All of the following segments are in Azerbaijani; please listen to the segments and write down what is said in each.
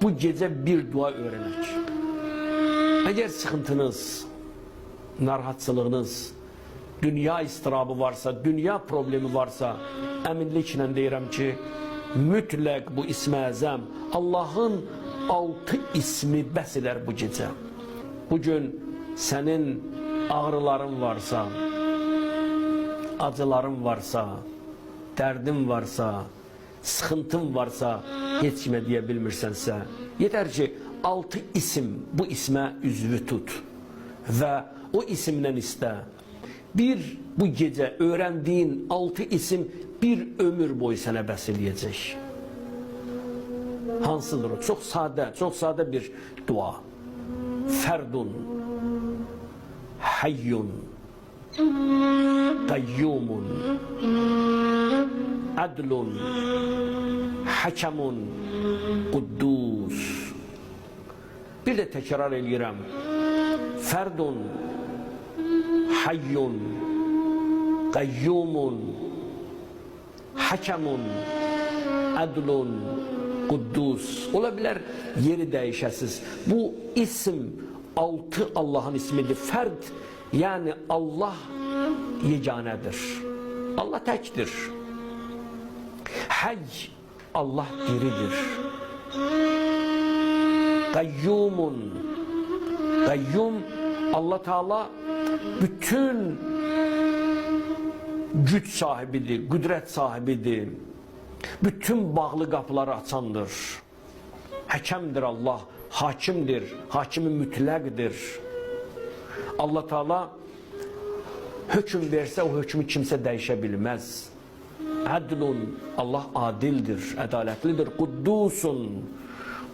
bu gece bir dua öğrenek. Eğer sıkıntınız, narahatsızlığınız, dünya istirabı varsa, dünya problemi varsa, eminlikle deyirəm ki, mütləq bu ismi əzəm, Allah'ın 6 ismi bəs edər bu gecə. Bugün senin ağrıların varsa, acıların varsa, dərdin varsa, sıkıntın varsa, heç kimə deyə bilmirsənsə, yeter ki 6 isim bu ismə üzvü tut və o isimdən istə. Bir bu gece öğrendiğin 6 isim bir ömür boyu sənə bəs eləyəcək. Hansıdır o? Çok sade bir dua. Ferdun, hayyun, qayyumun, adlun, hakemun, kuddus. Bir de tekrar eləyirəm. Ferdun, hayyun, qayyumun, hakemun, adlun, kuddus. Olabilir yeri değişəsiz. Bu isim 6 Allah'ın ismidir. Ferd yani Allah yeganedir. Allah tektir. Hayy Allah diridir. Qayyumun, qayyum Allah Teala bütün güç sahibidir, kudret sahibidir. Bütün bağlı kapıları açandır. Həkəmdir Allah, hakimdir, hakimi mütləqdir. Allah Teala hüküm verse o hükmü kimse dəyişə bilmez. Adlun, Allah adildir, adaletlidir. Kuddusun,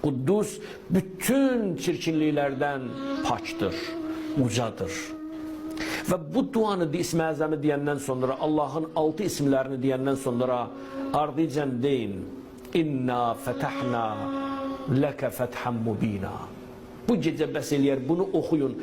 Kuddus bütün çirkinliklerden paçtır, ucadır. Ve bu duanı ismi əzəmi deyəndən sonra, Allah'ın 6 isimlerini deyəndən sonra ardıcan deyin. İnna fetahna leke fethan mubina. Bu gece bəs eləyər, bunu oxuyun.